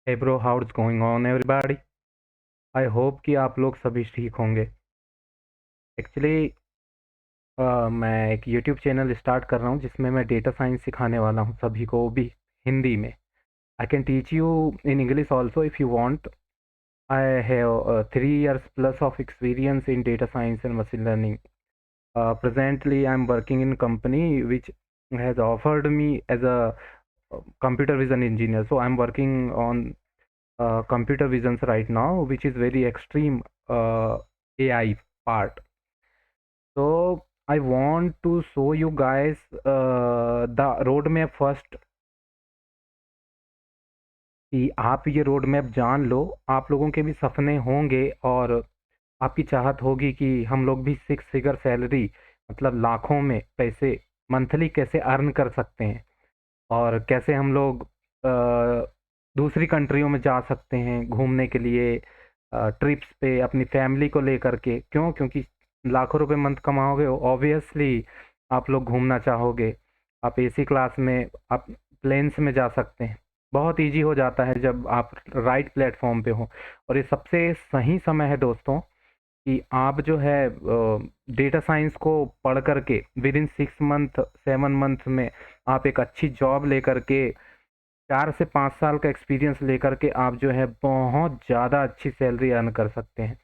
Hey bro, how it's going on everybody. I hope कि आप लोग सभी ठीक होंगे। एक्चुअली मैं एक यूट्यूब चैनल स्टार्ट कर रहा हूँ जिसमें मैं डेटा साइंस सिखाने वाला हूँ सभी को, वो भी हिंदी में। I can teach you in English also if you want. I have 3 years plus of experience in data science and machine learning. Presently I'm working in company which has offered me as a computer vision engineer, so I'm working on computer visions right now, which is very extreme AI part. So I want to show you guys the roadmap first, कि आप ये road map जान लो। आप लोगों के भी सपने होंगे और आपकी चाहत होगी कि हम लोग भी 6 फिगर सैलरी, मतलब लाखों में पैसे मंथली कैसे अर्न कर सकते हैं, और कैसे हम लोग दूसरी कंट्रियों में जा सकते हैं घूमने के लिए, ट्रिप्स पे अपनी फैमिली को लेकर के। क्यों? क्योंकि लाखों रुपए मंथ कमाओगे, ऑब्वियसली आप लोग घूमना चाहोगे। आप एसी क्लास में, आप प्लेन्स में जा सकते हैं। बहुत इजी हो जाता है जब आप राइट प्लेटफॉर्म पे हो। और ये सबसे सही समय है दोस्तों कि आप जो है डेटा साइंस को पढ़ करके विद इन 6 मंथ 7 मंथ में आप एक अच्छी जॉब लेकर के 4 से 5 साल का एक्सपीरियंस लेकर के आप जो है बहुत ज़्यादा अच्छी सैलरी अर्न कर सकते हैं।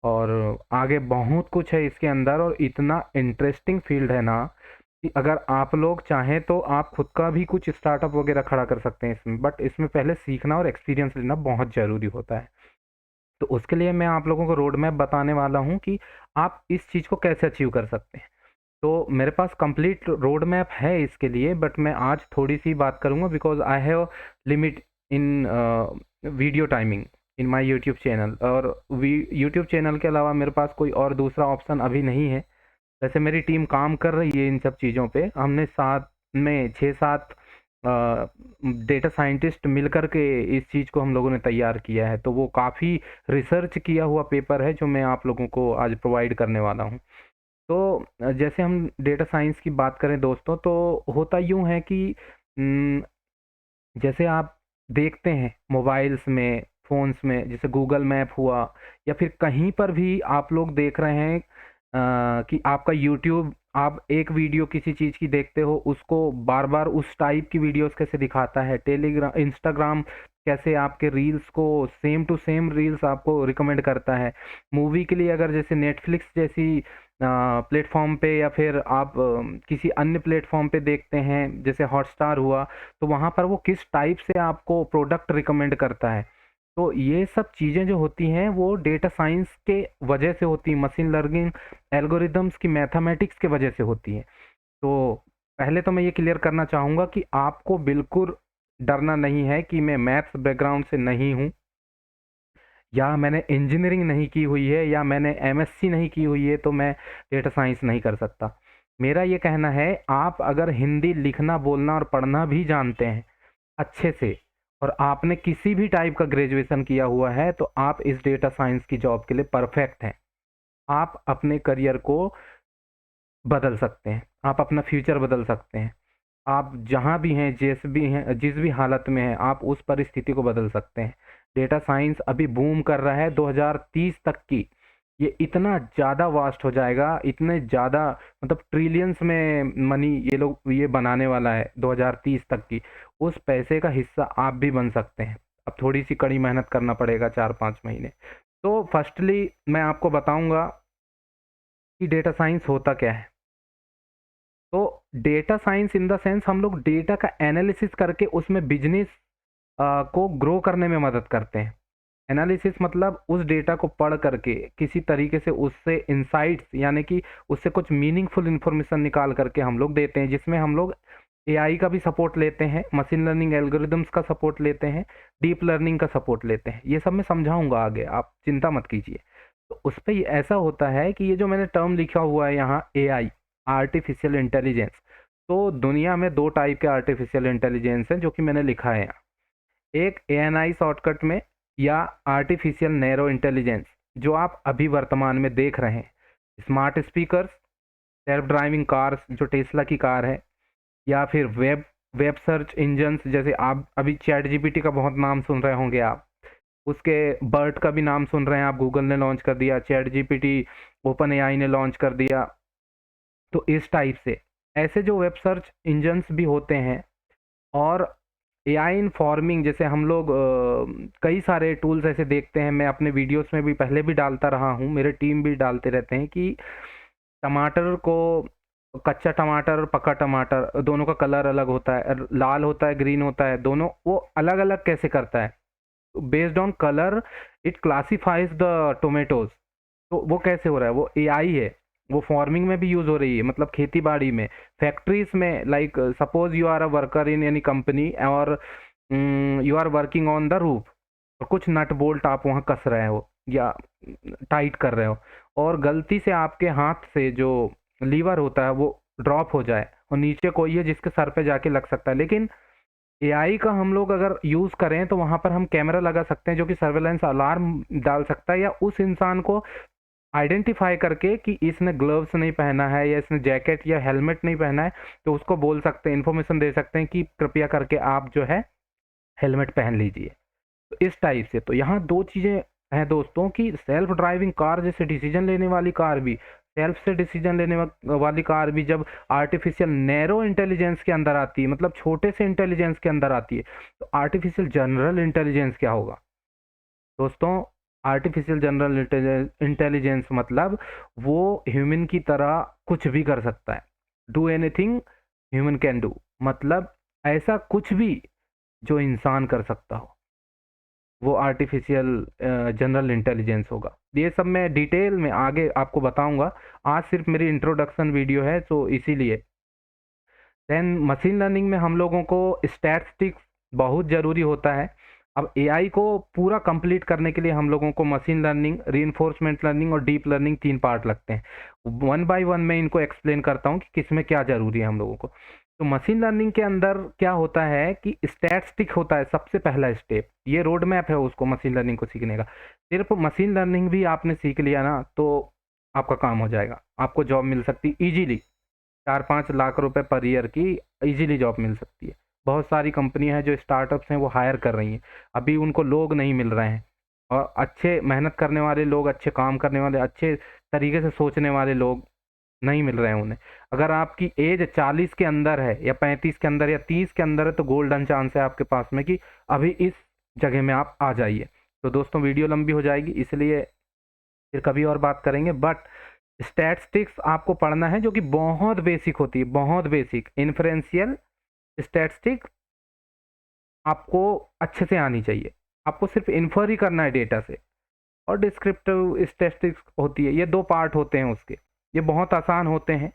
और आगे बहुत कुछ है इसके अंदर, और इतना इंटरेस्टिंग फील्ड है ना कि अगर आप लोग चाहें तो आप खुद का भी कुछ स्टार्टअप वगैरह खड़ा कर सकते हैं इसमें। बट इसमें पहले सीखना और एक्सपीरियंस लेना बहुत ज़रूरी होता है। तो उसके लिए मैं आप लोगों को रोड मैप बताने वाला हूँ कि आप इस चीज़ को कैसे अचीव कर सकते हैं। तो मेरे पास कंप्लीट रोड मैप है इसके लिए, बट मैं आज थोड़ी सी बात करूँगा because I have limit in video timing in my YouTube channel. और यूट्यूब चैनल के अलावा मेरे पास कोई और दूसरा ऑप्शन अभी नहीं है। वैसे मेरी टीम काम कर रही है इन सब चीज़ों पे। हमने साथ में 6-7 डेटा साइंटिस्ट मिलकर के इस चीज़ को हम लोगों ने तैयार किया है। तो वो काफ़ी रिसर्च किया हुआ पेपर है जो मैं आप लोगों को आज प्रोवाइड करने वाला हूँ। तो जैसे हम डेटा साइंस की बात करें दोस्तों, तो होता यूँ है कि जैसे आप देखते हैं मोबाइल्स में, फ़ोन्स में, जैसे गूगल मैप हुआ, या फिर कहीं पर भी आप लोग देख रहे हैं कि आपका यूट्यूब, आप एक वीडियो किसी चीज़ की देखते हो, उसको बार-बार उस टाइप की वीडियोज़ कैसे दिखाता है। इंस्टाग्राम कैसे आपके रील्स को सेम टू सेम रील्स आपको रिकमेंड करता है। मूवी के लिए अगर जैसे नेटफ्लिक्स जैसी प्लेटफ़ॉर्म पे, या फिर आप किसी अन्य प्लेटफ़ॉर्म पे देखते हैं जैसे हॉटस्टार हुआ, तो वहाँ पर वो किस टाइप से आपको प्रोडक्ट रिकमेंड करता है। तो ये सब चीज़ें जो होती हैं वो डेटा साइंस के वजह से होती हैं, मशीन लर्निंग एल्गोरिदम्स की मैथमेटिक्स के वजह से होती हैं। तो पहले तो मैं ये क्लियर करना चाहूँगा कि आपको बिल्कुल डरना नहीं है कि मैं मैथ्स बैकग्राउंड से नहीं हूँ, या मैंने इंजीनियरिंग नहीं की हुई है, या मैंने एमएससी नहीं की हुई है, तो मैं डेटा साइंस नहीं कर सकता। मेरा ये कहना है, आप अगर हिंदी लिखना, बोलना और पढ़ना भी जानते हैं अच्छे से, और आपने किसी भी टाइप का ग्रेजुएशन किया हुआ है, तो आप इस डेटा साइंस की जॉब के लिए परफेक्ट हैं। आप अपने करियर को बदल सकते हैं, आप अपना फ्यूचर बदल सकते हैं। आप जहाँ भी हैं, जिस भी हालत में हैं, आप उस परिस्थिति को बदल सकते हैं। डेटा साइंस अभी बूम कर रहा है 2030 तक की। ये इतना ज़्यादा वास्ट हो जाएगा, इतने ज़्यादा, मतलब ट्रिलियंस में मनी ये बनाने वाला है 2030 तक की। उस पैसे का हिस्सा आप भी बन सकते हैं। अब थोड़ी सी कड़ी मेहनत करना पड़ेगा, 4-5 महीने। तो फर्स्टली मैं आपको बताऊंगा कि डेटा साइंस होता क्या है। तो data science in the sense, हम लोग डेटा का एनालिसिस करके उसमें बिजनेस को ग्रो करने में मदद करते हैं। एनालिसिस मतलब उस डेटा को पढ़ करके किसी तरीके से उससे इंसाइट्स, यानी कि उससे कुछ मीनिंगफुल इंफॉर्मेशन निकाल करके हम लोग देते हैं, जिसमें हम लोग एआई का भी सपोर्ट लेते हैं, मशीन लर्निंग एल्गोरिदम्स का सपोर्ट लेते हैं, डीप लर्निंग का सपोर्ट लेते हैं। ये सब मैं समझाऊंगा आगे, आप चिंता मत कीजिए। तो उस पर ऐसा होता है कि ये जो मैंने टर्म लिखा हुआ है यहाँ, एआई, आर्टिफिशियल इंटेलिजेंस, तो दुनिया में 2 टाइप के आर्टिफिशियल इंटेलिजेंस हैं जो कि मैंने लिखा है यहाँ। एक एएनआई शॉर्टकट में, या आर्टिफिशियल नैरो इंटेलिजेंस, जो आप अभी वर्तमान में देख रहे हैं। Smart speakers, self driving cars जो टेस्ला की कार है, या फिर वेब वेब सर्च इंजन्स, जैसे आप अभी चैट जीपीटी का बहुत नाम सुन रहे होंगे आप, उसके बर्ट का भी नाम सुन रहे हैं आप, गूगल ने लॉन्च कर दिया, चैट जीपीटी ओपन एआई ने लॉन्च कर दिया। तो इस टाइप से ऐसे जो वेब सर्च इंजन्स भी होते हैं, और एआई इन फार्मिंग, जैसे हम लोग कई सारे टूल्स ऐसे देखते हैं, मैं अपने वीडियोस में भी पहले भी डालता रहा हूँ, मेरे टीम भी डालते रहते हैं कि टमाटर को, कच्चा टमाटर पका टमाटर दोनों का कलर अलग होता है, लाल होता है ग्रीन होता है, दोनों वो अलग अलग कैसे करता है, based on colour it classifies the tomatoes. तो वो कैसे हो रहा है, वो एआई है, वो फार्मिंग में भी यूज हो रही है, मतलब खेती बाड़ी में, फैक्ट्रीज में, like suppose you are a worker in any company और you are working on the roof, और कुछ नट बोल्ट आप वहाँ कस रहे हो या टाइट कर रहे हो, और गलती से आपके हाथ से जो लीवर होता है वो ड्रॉप हो जाए, और नीचे कोई है जिसके सर पे जाके लग सकता है। लेकिन एआई का हम लोग अगर यूज करें तो वहां पर हम कैमरा लगा सकते हैं जो कि सर्वेलेंस अलार्म डाल सकता है, या उस इंसान को आइडेंटिफाई करके कि इसने ग्लव्स नहीं पहना है या इसने जैकेट या हेलमेट नहीं पहना है, तो उसको बोल सकते हैं, इन्फॉर्मेशन दे सकते हैं कि कृपया करके आप जो है हेलमेट पहन लीजिए। तो इस टाइप से, तो यहाँ दो चीजें हैं दोस्तों, कि सेल्फ ड्राइविंग कार जैसे डिसीजन लेने वाली कार भी, सेल्फ से डिसीजन लेने वाली कार भी जब आर्टिफिशियल नैरो इंटेलिजेंस के अंदर आती है, मतलब छोटे से इंटेलिजेंस के अंदर आती है, तो आर्टिफिशियल जनरल इंटेलिजेंस क्या होगा दोस्तों? आर्टिफिशियल जनरल इंटेलिजेंस मतलब वो ह्यूमन की तरह कुछ भी कर सकता है, do anything human can do, मतलब ऐसा कुछ भी जो इंसान कर सकता हो, वो आर्टिफिशियल जनरल इंटेलिजेंस होगा। ये सब मैं डिटेल में आगे आपको बताऊंगा, आज सिर्फ मेरी इंट्रोडक्शन वीडियो है, तो इसीलिए। देन मशीन लर्निंग में हम लोगों को स्टैटिस्टिक्स बहुत ज़रूरी होता है। अब एआई को पूरा कंप्लीट करने के लिए हम लोगों को मशीन लर्निंग, रीइंफोर्समेंट लर्निंग और डीप लर्निंग 3 पार्ट लगते हैं। वन बाय वन मैं इनको एक्सप्लेन करता हूँ कि किसमें क्या ज़रूरी है हम लोगों को। तो मशीन लर्निंग के अंदर क्या होता है कि स्टैटिस्टिक होता है सबसे पहला स्टेप, ये रोड मैप है उसको मशीन लर्निंग को सीखने का। सिर्फ मशीन लर्निंग भी आपने सीख लिया ना तो आपका काम हो जाएगा, आपको जॉब मिल सकती इजीली, 4-5 लाख रुपए पर ईयर की इजीली जॉब मिल सकती है। बहुत सारी कंपनियां हैं जो स्टार्टअप्स हैं वो हायर कर रही हैं, अभी उनको लोग नहीं मिल रहे हैं, और अच्छे मेहनत करने वाले लोग, अच्छे काम करने वाले, अच्छे तरीके से सोचने वाले लोग नहीं मिल रहे हैं उन्हें। अगर आपकी एज 40 के अंदर है या 35 के अंदर या 30 के अंदर है तो गोल्डन चांस है आपके पास में कि अभी इस जगह में आप आ जाइए। तो दोस्तों वीडियो लंबी हो जाएगी, इसलिए फिर कभी और बात करेंगे। बट स्टैटिस्टिक्स आपको पढ़ना है जो कि बहुत बेसिक होती है, बहुत बेसिक इन्फ्रेंशियल स्टैटिस्टिक आपको अच्छे से आनी चाहिए। आपको सिर्फ इन्फर ही करना है डेटा से। और डिस्क्रिप्टिव स्टैटिस्टिक्स होती है, ये 2 पार्ट होते हैं उसके, ये बहुत आसान होते हैं।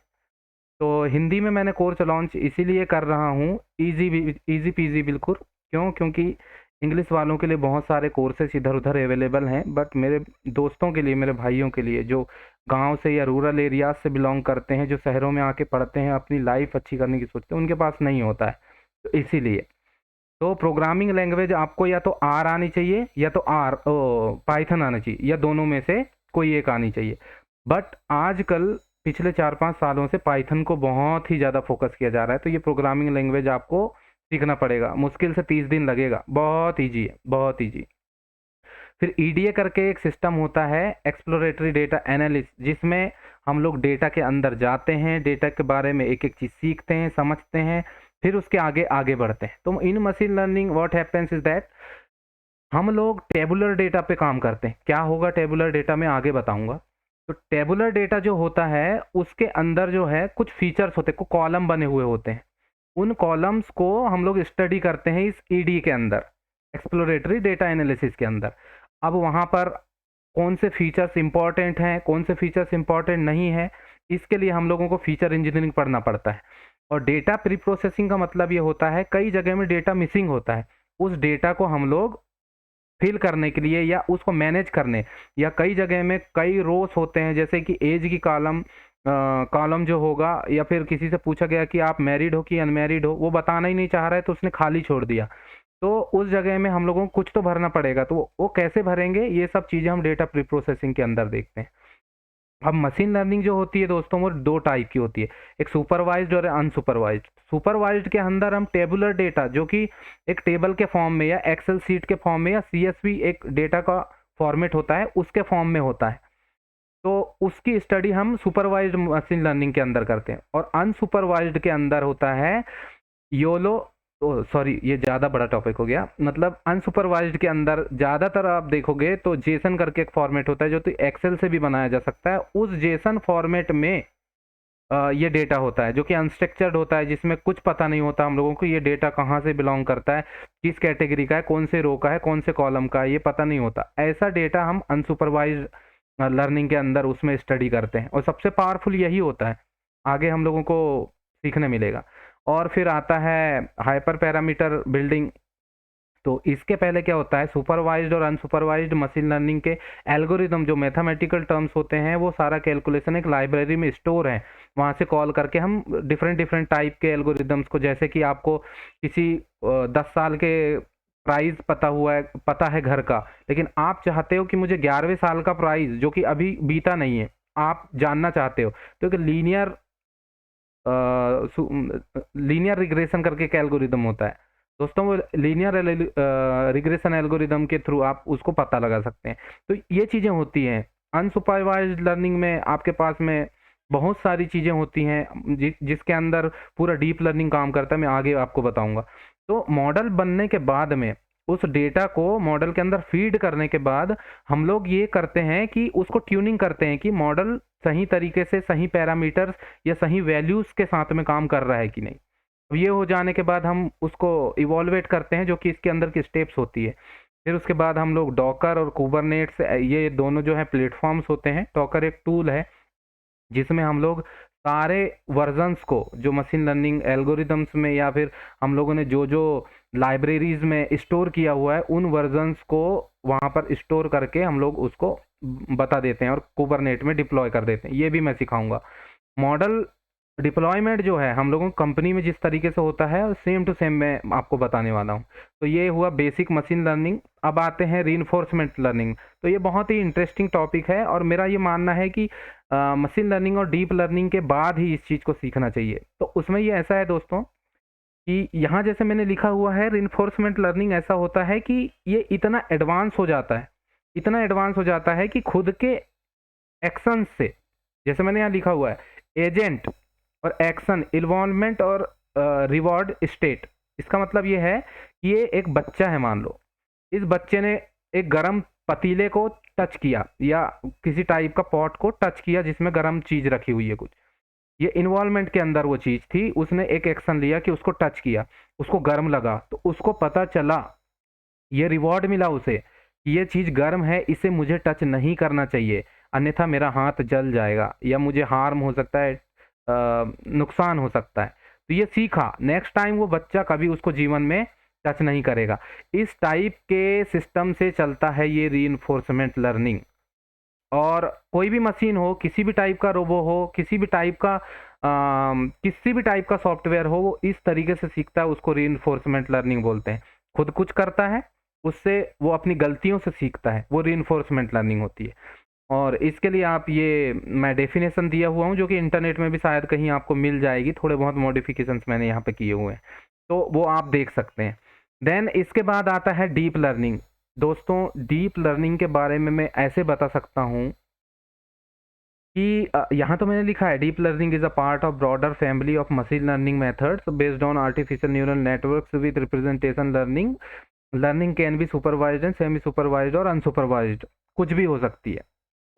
तो हिंदी में मैंने कोर्स लॉन्च इसीलिए कर रहा हूँ, ईजी पीजी बिल्कुल। क्यों? क्योंकि इंग्लिश वालों के लिए बहुत सारे कोर्सेज इधर उधर अवेलेबल हैं, बट मेरे दोस्तों के लिए, मेरे भाइयों के लिए जो गांव से या रूरल एरियाज से बिलोंग करते हैं, जो शहरों में आके पढ़ते हैं, अपनी लाइफ अच्छी करने की सोचते हैं, उनके पास नहीं होता है। तो इसीलिए तो प्रोग्रामिंग लैंग्वेज आपको या तो आर आनी चाहिए या तो पाइथन आना चाहिए, या दोनों में से कोई एक आनी चाहिए। बट आजकल पिछले 4-5 सालों से पाइथन को बहुत ही ज़्यादा फोकस किया जा रहा है, तो ये प्रोग्रामिंग लैंग्वेज आपको सीखना पड़ेगा, मुश्किल से 30 दिन लगेगा, बहुत ईजी है, बहुत ईजी। फिर ईडीए करके एक सिस्टम होता है, एक्सप्लोरेटरी डेटा एनालिसिस, जिसमें हम लोग डेटा के अंदर जाते हैं, डेटा के बारे में एक एक चीज़ सीखते हैं, समझते हैं, फिर उसके आगे आगे बढ़ते हैं। तो in machine learning what happens is that हम लोग टेबुलर डेटा पे काम करते हैं। क्या होगा टेबुलर डेटा में आगे बताऊंगा। तो टेबुलर डेटा जो होता है उसके अंदर जो है कुछ फीचर्स होते हैं, कुछ कॉलम बने हुए होते हैं, उन कॉलम्स को हम लोग स्टडी करते हैं इस ईडी के अंदर, एक्सप्लोरेटरी डेटा एनालिसिस के अंदर। अब वहाँ पर कौन से फीचर्स इंपॉर्टेंट हैं, कौन से फीचर्स इंपॉर्टेंट नहीं है, इसके लिए हम लोगों को फीचर इंजीनियरिंग पढ़ना पड़ता है। और डेटा प्री प्रोसेसिंग का मतलब ये होता है कई जगह में डेटा मिसिंग होता है, उस डेटा को हम लोग फिल करने के लिए या उसको मैनेज करने, या कई जगह में कई रोज होते हैं, जैसे कि एज की कॉलम जो होगा, या फिर किसी से पूछा गया कि आप मैरिड हो कि अनमैरिड हो, वो बताना ही नहीं चाह रहा है तो उसने खाली छोड़ दिया, तो उस जगह में हम लोगों को कुछ तो भरना पड़ेगा। तो वो कैसे भरेंगे, ये सब चीज़ें हम डेटा प्री प्रोसेसिंग के अंदर देखते हैं। अब मशीन लर्निंग जो होती है दोस्तों वो दो टाइप की होती है, एक सुपरवाइज्ड और अनसुपरवाइज्ड। सुपरवाइज्ड के अंदर हम टेबुलर डेटा जो कि एक टेबल के फॉर्म में या एक्सेल सीट के फॉर्म में या सीएसवी एक डेटा का फॉर्मेट होता है उसके फॉर्म में होता है, तो उसकी स्टडी हम सुपरवाइज्ड मशीन लर्निंग के अंदर करते हैं। और अनसुपरवाइज्ड के अंदर होता है योलो, सॉरी ये ज़्यादा बड़ा टॉपिक हो गया, मतलब अनसुपरवाइज्ड के अंदर ज़्यादातर आप देखोगे तो जेसन करके एक फॉर्मेट होता है जो तो एक्सेल से भी बनाया जा सकता है। उस जेसन फॉर्मेट में ये डेटा होता है जो कि अनस्ट्रक्चर्ड होता है, जिसमें कुछ पता नहीं होता हम लोगों को ये डेटा कहाँ से बिलोंग करता है, किस कैटेगरी का है, कौन से रो का है, कौन से कॉलम का है, ये पता नहीं होता। ऐसा डेटा हम अनसुपरवाइज्ड लर्निंग के अंदर उसमें स्टडी करते हैं और सबसे पावरफुल यही होता है, आगे हम लोगों को सीखने मिलेगा। और फिर आता है हाइपर पैरामीटर बिल्डिंग। तो इसके पहले क्या होता है, सुपरवाइज्ड और अनसुपरवाइज्ड मशीन लर्निंग के एल्गोरिदम जो मैथमेटिकल टर्म्स होते हैं वो सारा कैलकुलेशन एक लाइब्रेरी में स्टोर है, वहाँ से कॉल करके हम डिफरेंट डिफरेंट टाइप के एल्गोरिदम्स को, जैसे कि आपको किसी 10 साल के प्राइस पता है घर का, लेकिन आप चाहते हो कि मुझे 11वें साल का प्राइस जो कि अभी बीता नहीं है आप जानना चाहते हो, तो एक लीनियर रिग्रेशन करके एक एल्गोरिदम होता है दोस्तों, वो लीनियर रिग्रेशन एल्गोरिदम के थ्रू आप उसको पता लगा सकते हैं। तो ये चीज़ें होती हैं। अनसुपरवाइज्ड लर्निंग में आपके पास में बहुत सारी चीज़ें होती हैं जिसके अंदर पूरा डीप लर्निंग काम करता है, मैं आगे आपको बताऊंगा। तो मॉडल बनने के बाद में उस डेटा को मॉडल के अंदर फीड करने के बाद हम लोग ये करते हैं कि उसको ट्यूनिंग करते हैं कि मॉडल सही तरीके से सही पैरामीटर्स या सही वैल्यूज़ के साथ में काम कर रहा है कि नहीं। अब ये हो जाने के बाद हम उसको इवॉल्वेट करते हैं जो कि इसके अंदर की स्टेप्स होती है। फिर उसके बाद हम लोग डॉकर और कुबरनेट्स, ये दोनों जो है प्लेटफॉर्म्स होते हैं। डॉकर एक टूल है जिसमें हम लोग सारे वर्जन्स को जो मशीन लर्निंग एल्गोरिदम्स में या फिर हम लोगों ने जो जो लाइब्रेरीज में स्टोर किया हुआ है उन वर्जन्स को वहाँ पर स्टोर करके हम लोग उसको बता देते हैं और कुबरनेट में डिप्लॉय कर देते हैं। ये भी मैं सिखाऊंगा। मॉडल डिप्लॉयमेंट जो है हम लोगों कंपनी में जिस तरीके से होता है सेम टू सेम मैं आपको बताने वाला हूँ। तो ये हुआ बेसिक मशीन लर्निंग। अब आते हैं रीइंफोर्समेंट लर्निंग। तो ये बहुत ही इंटरेस्टिंग टॉपिक है और मेरा ये मानना है कि मशीन लर्निंग और डीप लर्निंग के बाद ही इस चीज़ को सीखना चाहिए। तो उसमें ये ऐसा है दोस्तों कि यहाँ जैसे मैंने लिखा हुआ है रीइंफोर्समेंट लर्निंग ऐसा होता है कि ये इतना एडवांस हो जाता है, इतना एडवांस हो जाता है कि खुद के एक्शन से, जैसे मैंने यहाँ लिखा हुआ है एजेंट और एक्शन, इन्वॉल्वमेंट और रिवॉर्ड स्टेट। इसका मतलब ये है कि ये एक बच्चा है, मान लो इस बच्चे ने एक गर्म पतीले को टच किया या किसी टाइप का पॉट को टच किया जिसमें गर्म चीज रखी हुई है कुछ, ये इन्वॉल्वमेंट के अंदर वो चीज थी, उसने एक एक्शन लिया कि उसको टच किया, उसको गर्म लगा, तो उसको पता चला, ये रिवॉर्ड मिला उसे कि ये चीज गर्म है, इसे मुझे टच नहीं करना चाहिए अन्यथा मेरा हाथ जल जाएगा या मुझे हार्म हो सकता है, नुकसान हो सकता है। तो ये सीखा, नेक्स्ट टाइम वो बच्चा कभी उसको जीवन में टच नहीं करेगा। इस टाइप के सिस्टम से चलता है ये रीइंफोर्समेंट लर्निंग। और कोई भी मशीन हो, किसी भी टाइप का रोबो हो, किसी भी टाइप का सॉफ्टवेयर हो, वो इस तरीके से सीखता है, उसको रीइंफोर्समेंट लर्निंग बोलते हैं। खुद कुछ करता है, उससे वो अपनी गलतियों से सीखता है, वो रीइंफोर्समेंट लर्निंग होती है। और इसके लिए आप ये मैं डेफिनेशन दिया हुआ हूँ जो कि इंटरनेट में भी शायद कहीं आपको मिल जाएगी, थोड़े बहुत मॉडिफिकेशंस मैंने यहाँ पे किए हुए हैं, तो वो आप देख सकते हैं। देन इसके बाद आता है डीप लर्निंग। दोस्तों डीप लर्निंग के बारे में मैं ऐसे बता सकता हूँ कि यहाँ तो मैंने लिखा है deep learning is a part of broader family of machine learning methods based on artificial neural networks with representation learning. Learning can be supervised and semi supervised और अनसुपरवाइज्ड, कुछ भी हो सकती है,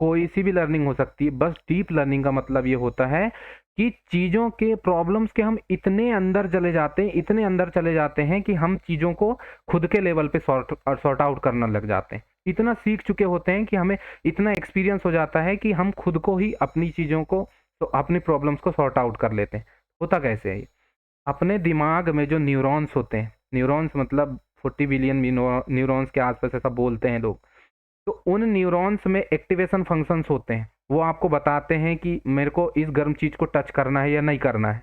कोई सी भी लर्निंग हो सकती है। बस डीप लर्निंग का मतलब ये होता है कि चीज़ों के प्रॉब्लम्स के हम इतने अंदर चले जाते हैं, इतने अंदर चले जाते हैं कि हम चीज़ों को खुद के लेवल पे सॉर्ट आउट करना लग जाते हैं। इतना सीख चुके होते हैं कि हमें इतना एक्सपीरियंस हो जाता है कि हम खुद को ही अपनी चीज़ों को, तो अपनी प्रॉब्लम्स को सॉर्ट आउट कर लेते हैं। होता कैसे है, अपने दिमाग में जो न्यूरॉन्स होते हैं, न्यूरॉन्स मतलब 40 बिलियन न्यूरॉन्स के आसपास ऐसा बोलते हैं लोग, तो उन न्यूरॉन्स में एक्टिवेशन फंक्शंस होते हैं, वो आपको बताते हैं कि मेरे को इस गर्म चीज़ को टच करना है या नहीं करना है,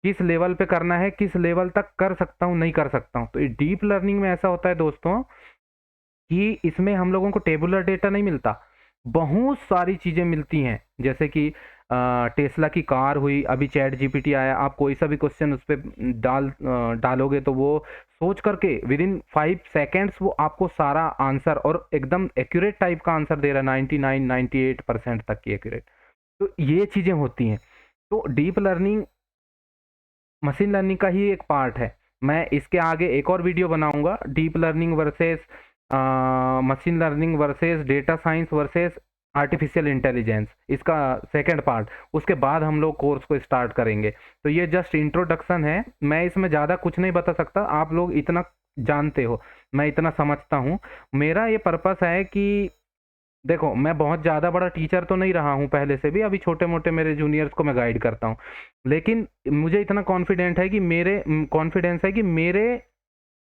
किस लेवल पे करना है, किस लेवल तक कर सकता हूँ, नहीं कर सकता हूँ। तो ये डीप लर्निंग में ऐसा होता है दोस्तों कि इसमें हम लोगों को टेबुलर डेटा नहीं मिलता, बहुत सारी चीज़ें मिलती हैं, जैसे कि टेस्ला की कार हुई, अभी चैट जीपीटी आया, आप कोई सा भी क्वेश्चन उस पर डालोगे तो वो सोच करके विद इन 5 सेकेंड्स वो आपको सारा आंसर और एकदम एक्यूरेट टाइप का आंसर दे रहा है, 99-98% तक की एक्यूरेट। तो ये चीज़ें होती हैं। तो डीप लर्निंग मशीन लर्निंग का ही एक पार्ट है। मैं इसके आगे एक और वीडियो बनाऊंगा, deep learning versus machine learning versus data science versus artificial intelligence, इसका सेकंड पार्ट। उसके बाद हम लोग कोर्स को स्टार्ट करेंगे। तो ये जस्ट इंट्रोडक्शन है, मैं इसमें ज़्यादा कुछ नहीं बता सकता, आप लोग इतना जानते हो, मैं इतना समझता हूँ। मेरा ये पर्पस है कि देखो, मैं बहुत ज़्यादा बड़ा टीचर तो नहीं रहा हूँ पहले से भी, अभी छोटे-मोटे मेरे जूनियर्स को मैं गाइड करता हूँ। लेकिन मुझे इतना कॉन्फिडेंस है कि मेरे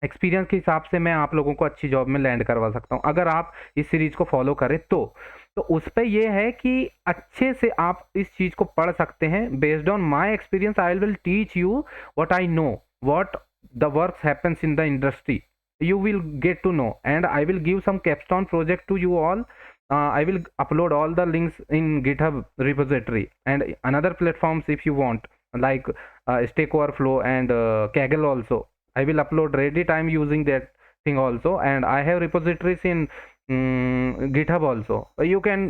एक्सपीरियंस के हिसाब से मैं आप लोगों को अच्छी जॉब में लैंड करवा सकता हूँ, अगर आप इस सीरीज़ को फ़ॉलो करें तो। तो उस पे ये है कि अच्छे से आप इस चीज़ को पढ़ सकते हैं। Based on my experience I will teach you what I know, what the works happens in the industry. You will get to know, and I will give some capstone project to you all. I will upload all the links in GitHub repository and another platforms if you want, like Stack Overflow and Kaggle also. I will upload Reddit. I'm using that thing also, and I have repositories in GitHub also. You can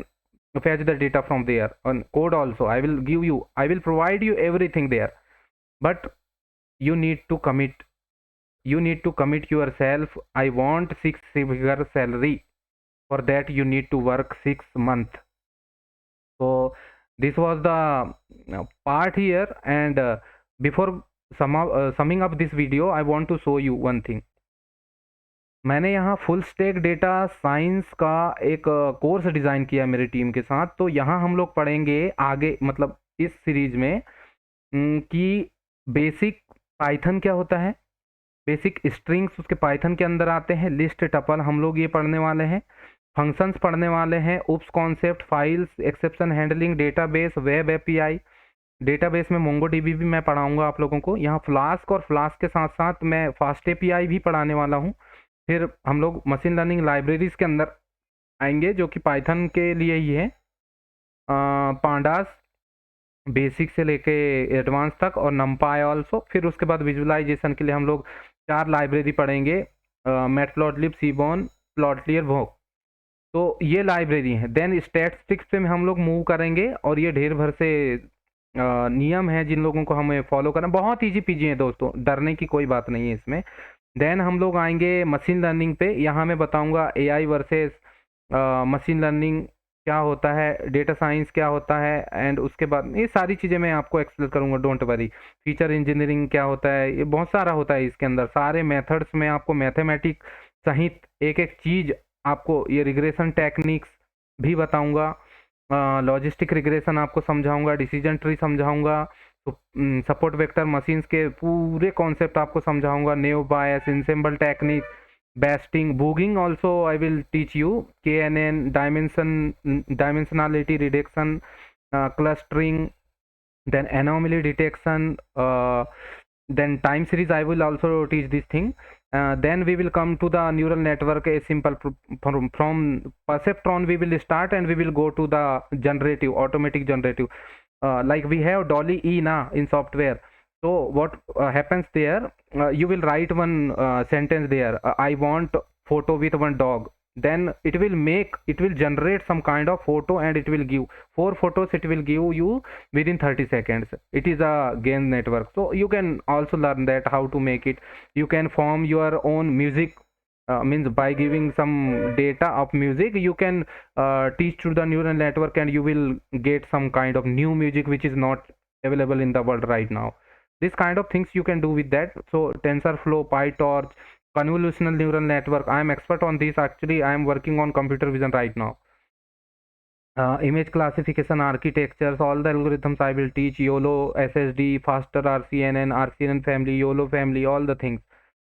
fetch the data from there. On code also, I will give you. I will provide you everything there, but you need to commit. You need to commit yourself. I want 6-figure salary. For that you need to work 6 months. So this was the part here, and before summing up this video, I want to show you one thing. मैंने यहाँ full stack data science का एक course design किया मेरी team के साथ। तो यहाँ हम लोग पढ़ेंगे आगे, मतलब इस सीरीज में कि बेसिक पाइथन क्या होता है, बेसिक स्ट्रिंग्स उसके पाइथन के अंदर आते हैं, लिस्ट टपल हम लोग ये पढ़ने वाले हैं, फंक्शंस पढ़ने वाले हैं, oops concept, files, exception handling, database, web API. Database में मोंगोडीबी भी मैं पढ़ाऊंगा आप लोगों को। यहाँ फ्लास्क और फ्लास्क के साथ साथ मैं फास्ट एपीआई भी पढ़ाने वाला हूँ। फिर हम लोग मशीन लर्निंग लाइब्रेरीज के अंदर आएंगे जो कि पाइथन के लिए ही है, पांडास बेसिक से लेके एडवांस तक, और नमपाई ऑल्सो। फिर उसके बाद विजुअलाइजेशन के लिए हम लोग 4 लाइब्रेरी पढ़ेंगे, मैटप्लॉटलिब, सीबॉन, प्लॉटलियर, वोक। तो ये लाइब्रेरी है। देन स्टैटिस्टिक्स पे हम लोग मूव करेंगे, और ये ढेर भर से नियम है जिन लोगों को हमें फॉलो करना। बहुत ईजी पीजी है दोस्तों, डरने की कोई बात नहीं है इसमें। देन हम लोग आएंगे मशीन लर्निंग पे। यहाँ मैं बताऊंगा एआई वर्सेस मशीन लर्निंग क्या होता है, डेटा साइंस क्या होता है, एंड उसके बाद ये सारी चीज़ें मैं आपको एक्सप्लेन करूंगा, डोंट वरी। फीचर इंजीनियरिंग क्या होता है, ये बहुत सारा होता है इसके अंदर, सारे मेथड्स में आपको मैथमेटिक्स सहित एक एक चीज़ आपको, ये रिग्रेशन टेक्निक्स भी बताऊंगा, लॉजिस्टिक रिग्रेशन आपको समझाऊंगा, डिसीजन ट्री समझाऊंगा, सपोर्ट वेक्टर मशीन्स के पूरे कॉन्सेप्ट आपको समझाऊंगा, naive Bayes, ensemble technique, boosting, bagging also I will teach you, KNN, dimensionality reduction, clustering, then anomaly detection, then time series. I will also teach this thing. Then we will come to the neural network, a simple from perceptron we will start, and we will go to the generative, automatic generative. Like we have Dolly E na in software. So what happens there, you will write one sentence there, I want photo with one dog. Then it will generate some kind of photo, and it will give 4 photos, it will give you within 30 seconds. It is a GAN network. So you can also learn that how to make it. You can form your own music, means by giving some data of music, you can teach to the neural network, and you will get some kind of new music which is not available in the world right now. This kind of things you can do with that. So TensorFlow, PyTorch, convolutional neural network, I am expert on this. Actually I am working on computer vision right now. Image classification architectures, all the algorithms I will teach. YOLO, SSD, faster RCNN family, YOLO family, all the things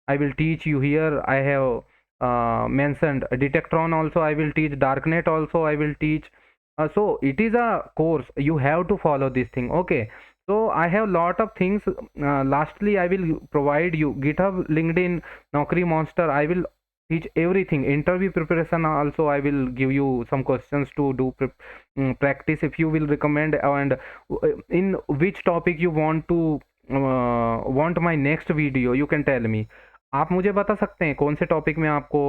I will teach you here. I have mentioned Detectron also I will teach, Darknet also I will teach. So it is a course, you have to follow this thing, okay? So I have lot of things. Lastly I will provide you GitHub, LinkedIn, Naukri, Monster. I will teach everything. Interview preparation also, I will give you some questions to do practice if you will recommend, and in which topic you want my next video, you can tell me. आप मुझे बता सकते हैं कौन से topic में आपको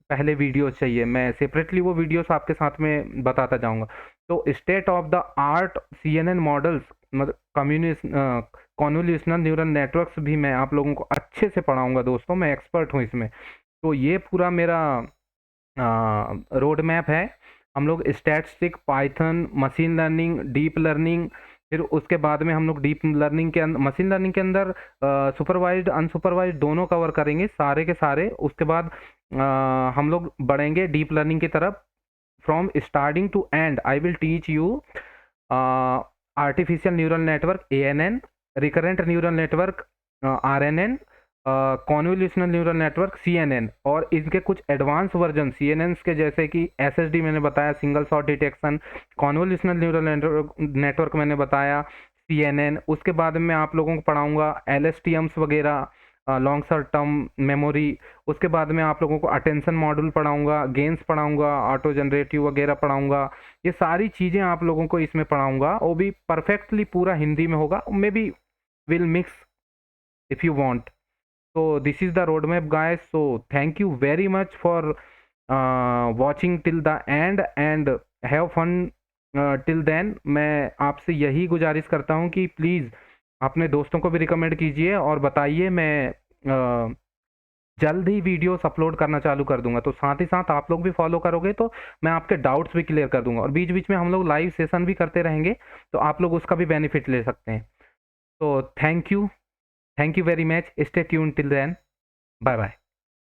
पहले वीडियोस चाहिए, मैं सेपरेटली वो वीडियोस आपके साथ में बताता जाऊंगा। तो state of the art CNN models, मतलब कॉन्वोल्यूशनल न्यूरल नेटवर्क्स भी मैं आप लोगों को अच्छे से पढ़ाऊंगा दोस्तों, मैं एक्सपर्ट हूँ इसमें। तो ये पूरा मेरा रोड मैप है। हम लोग statistic, Python, machine learning, deep learning, फिर उसके बाद में हम लोग डीप लर्निंग के अंदर, मशीन लर्निंग के अंदर सुपरवाइज्ड अनसुपरवाइज्ड दोनों कवर करेंगे सारे के सारे। उसके बाद हम लोग बढ़ेंगे डीप लर्निंग की तरफ। From starting to end I will teach you artificial neural network ANN, recurrent neural network RNN, convolutional neural network CNN, और इनके कुछ एडवांस वर्जन CNNs के, जैसे कि SSD मैंने बताया, single shot detection. Convolutional neural network मैंने बताया, CNN। उसके बाद में आप लोगों को पढ़ाऊंगा LSTMs वगैरह, लॉन्ग शॉर्ट टर्म मेमोरी। उसके बाद में आप लोगों को अटेंशन मॉड्यूल पढ़ाऊंगा, गेन्स पढ़ाऊंगा, ऑटो जनरेटिव वगैरह पढ़ाऊंगा। ये सारी चीज़ें आप लोगों को इसमें पढ़ाऊंगा, वो भी परफेक्टली पूरा हिंदी में होगा, may be will mix if you want. So this is the roadmap guys, so thank you very much for watching till the end and have fun till then. मैं आपसे यही गुजारिश करता हूँ कि प्लीज़ अपने दोस्तों को भी रिकमेंड कीजिए और बताइए। मैं जल्द ही वीडियोस अपलोड करना चालू कर दूंगा, तो साथ ही साथ आप लोग भी फॉलो करोगे तो मैं आपके डाउट्स भी क्लियर कर दूंगा, और बीच बीच में हम लोग लाइव सेशन भी करते रहेंगे, तो आप लोग उसका भी बेनिफिट ले सकते हैं। तो thank you very much. Stay tuned till then. Bye bye.